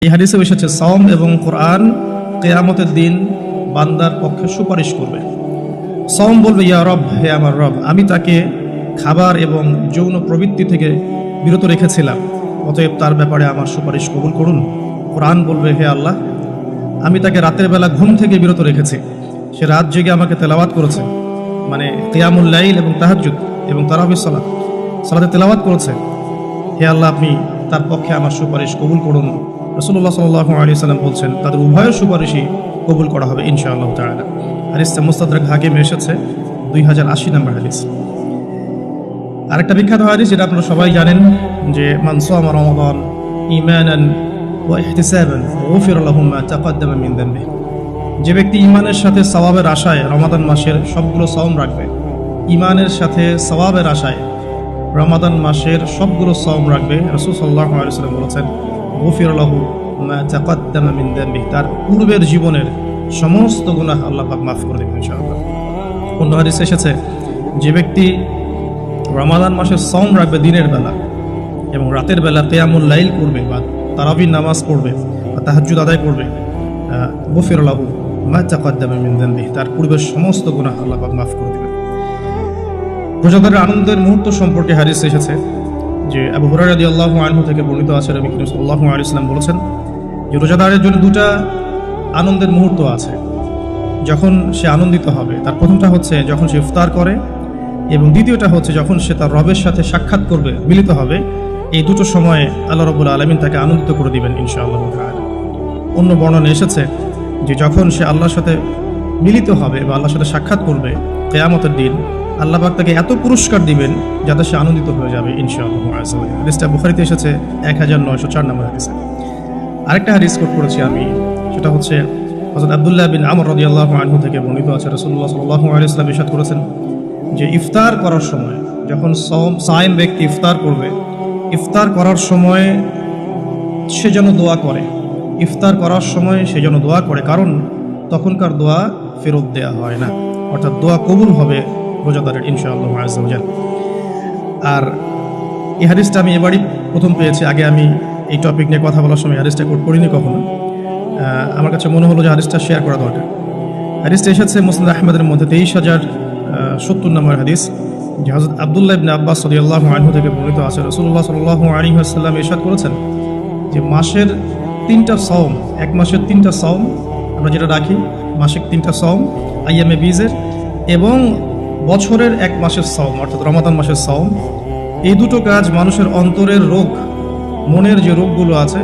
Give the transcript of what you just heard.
এই হাদিসে এসেছে সাওম এবং কোরআন কিয়ামতের দিন বান্দার পক্ষে সুপারিশ করবে। সাওম বলবে, ইয়া রব, হে আমার রব, আমি তাকে খাবার এবং যৌন প্রবৃত্তি থেকে বিরত রেখেছিলাম, অতএব তার ব্যাপারে আমার সুপারিশ কবুল করুন। কোরআন বলবে, হে আল্লাহ, আমি তাকে রাতের বেলা ঘুম থেকে বিরত রেখেছি, সে রাত জেগে আমাকে তেলাওয়াত করেছে, মানে কিয়ামুল লাইল এবং তাহাজ্জুদ এবং তারাবির সালাতে তেলাওয়াত করেছে। হে আল্লাহ, আপনি তার পক্ষে আমার সুপারিশ কবুল করুন। রাসূলুল্লাহ সাল্লাল্লাহু আলাইহি ওয়াসাল্লাম বলছেন, তাদের উভয়ের সুপারিশই কবুল করা হবে ইনশাআল্লাহ তাআলা। হাদিসটা মুস্তাদরাক হাকিমে এসেছে 2080 নম্বর হাদিস। আরেকটা বিখ্যাত হাদিস যেটা আপনারা সবাই জানেন, যে মান সামা রমাদান ঈমানান ওয়া ইহতিসাবান গুফিরা লাহু মা তাকাদ্দামা মিন যামবি। যে ব্যক্তি ঈমানের সাথে সওয়াবের আশায় রমাদান মাসের সবগুলো সাওম রাখবে, ঈমানের সাথে সওয়াবের আশায় রমাদান মাসের সবগুলো সাওম রাখবে, রাসূল সাল্লাল্লাহু আলাইহি ওয়াসাল্লাম বলেছেন, গুফিরা লাহু মা তাকাদ্দামা মিন যামবি, তার পূর্বের জীবনের সমস্ত গুনাহ আল্লাহ পাক মাফ করে দেবেন ইনশাআল্লাহ। অন্য হাদিসে এসেছে, যে ব্যক্তি রমাদান মাসের সাওম রাখবে দিনের বেলা এবং রাতের বেলা কিয়ামুল লাইল করবে বা তারাবির নামাজ পড়বে বা তাহাজ্জুদ আদায় করবে, গুফিরা লাহু মা তাকাদ্দামা মিন যামবি, তার পূর্বের সমস্ত গুনাহ আল্লাহ পাক মাফ করে দেবেন। রোজাদারের আনন্দের মুহূর্ত সম্পর্কে হাদিস এসেছে, যে আবু হুরায়রা রাদিয়াল্লাহু আনহু থেকে বর্ণিত আছে, নবী করিম সাল্লাল্লাহু আলাইহি ওয়াসাল্লাম বলেছেন যে রোজাদারের জন্য দুটা আনন্দের মুহূর্ত আছে যখন সে আনন্দিত হবে। তার প্রথমটা হচ্ছে যখন সে ইফতার করে, এবং দ্বিতীয়টা হচ্ছে যখন সে তার রবের সাথে সাক্ষাৎ করবে, মিলিত হবে। এই দুটো সময়ে আল্লাহ রাব্বুল আলামিন তাকে আনন্দিত করে দিবেন ইনশাআল্লাহ তাআলা। অন্য বর্ণনা এসেছে যে যখন সে আল্লাহর সাথে মিলিত হবে বা আল্লাহর সাথে সাক্ষাৎ করবে কিয়ামতের দিন, আল্লাহ পাক তাকে এত পুরস্কার দিবেন যাতে সে আনন্দিত হয়ে যাবে ইনশাআল্লাহ আযজা ওয়া জাল্লা। হাদিসটা বুখারীতে এসেছে 1904 নম্বর হাদিসে। আরেকটা হাদিস কোট করেছি আমি, সেটা হচ্ছে হযরত আব্দুল্লাহ বিন আমর রাদিয়াল্লাহু আনহু থেকে বর্ণিত আছে, রাসূলুল্লাহ সাল্লাল্লাহু আলাইহি ওয়াসাল্লাম ইরশাদ করেছেন যে ইফতার করার সময় যখন সায়েম ব্যক্তি ইফতার করবে, ইফতার করার সময় সে যেন দোয়া করে, ইফতার করার সময় সে যেন দোয়া করে, কারণ তখনকার দোয়া ফেরত দেয়া হয় না, অর্থাৎ দোয়া কবুল হবে রোজাদারের ইনশাআল্লাহ আযজা ওয়া জাল্লা। আর এই হাদিসটা আমি এবারই প্রথম পেয়েছি, আগে আমি এই টপিক নিয়ে কথা বলার সময় হাদিসটা কোট করিনি কখনো। আমার কাছে মনে হলো যে হাদিসটা শেয়ার করা দরকার। হাদিসটা এসেছে মুসনাদ আহমদের মধ্যে 23,070 নম্বর হাদিস, যে হযরত আব্দুল্লাহ ইবনে আব্বাস রাদিয়াল্লাহু আনহু থেকে বর্ণিত আছে, রাসূলুল্লাহ সাল্লাল্লাহু আলাইহি ওয়াসাল্লাম ইরশাদ করেছেন যে মাসের 3টা সাওম, এক মাসের 3টা সাওম আমরা যেটা রাখি, মাসিক 3টা সাওম আইয়ামে বীজের, এবং বছরের 1 মাসের সাওম অর্থাৎ রমাদান মাসের সাওম, এই দুটো কাজ মানুষের অন্তরের রোগ, মনের যে রোগগুলো আছে